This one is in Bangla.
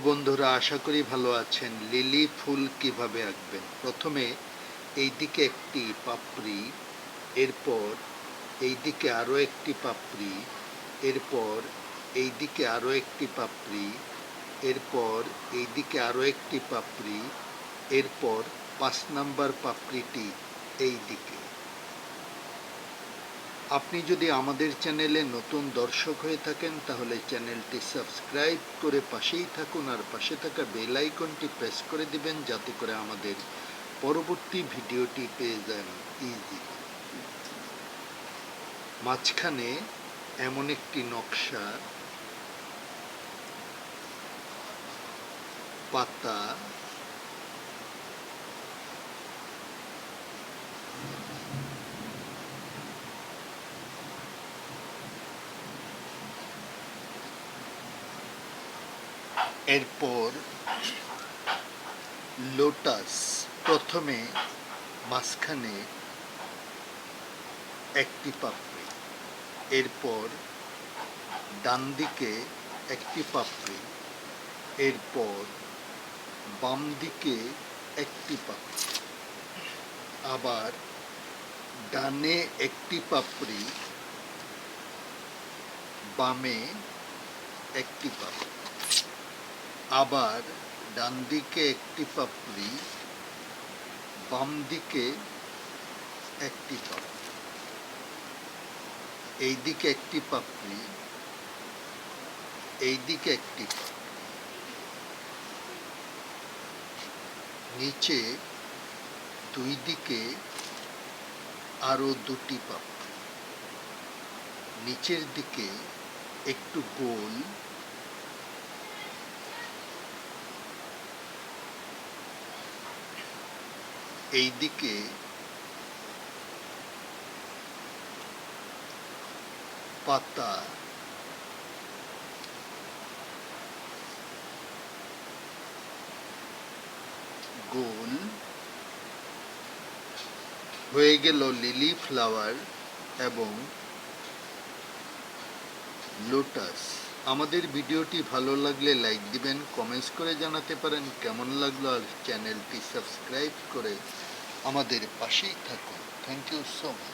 বন্ধুরা, আশা করি ভালো আছেন। লিলি ফুল কিভাবে আঁকবেন? প্রথমে এইদিকে একটি পাপড়ি, এরপর এইদিকে আরও একটি পাপড়ি, এরপর এইদিকে আরও একটি পাপড়ি, এরপর এইদিকে আরও একটি পাপড়ি, এরপর 5 নাম্বার পাপড়িটি এইদিকে। আপনি যদি আমাদের চ্যানেলে নতুন দর্শক হয়ে থাকেন তাহলে চ্যানেলটি সাবস্ক্রাইব করে পাশেই থাকুন, আর পাশে থাকা বেল আইকনটি প্রেস করে দিবেন যাতে করে আমাদের পরবর্তী ভিডিওটি পেয়ে যান ইজি। মাঝখানে এমন একটি নকশা, পাতা, এরপর লোটাস। প্রথমে মাঝখানে একটি পাপড়ি, এরপর ডান দিকে একটি পাপড়ি, এরপর বাম দিকে একটি পাপড়ি, আবার ডানে একটি পাপড়ি, বামে একটি পাপড়ি, আবার ডান দিকে একটি পাপড়ি, বাম দিকে একটি পাপড়ি, এইদিকে একটি পাপড়ি, এইদিকে একটি পাপড়ি, নিচে দুই দিকে আরো দুটি পাপড়ি, নিচের দিকে একটু গোল, এইদিকে পাতা, গোল। হয়ে গেল লিলি ফ্লাওয়ার এবং লোটাস। আমাদের ভিডিওটি ভালো লাগলে লাইক দিবেন, কমেন্টস করে জানাতে পারেন কেমন লাগলো, আর চ্যানেলটি সাবস্ক্রাইব করে আমাদের পাশেই থাকুন। Thank you so much.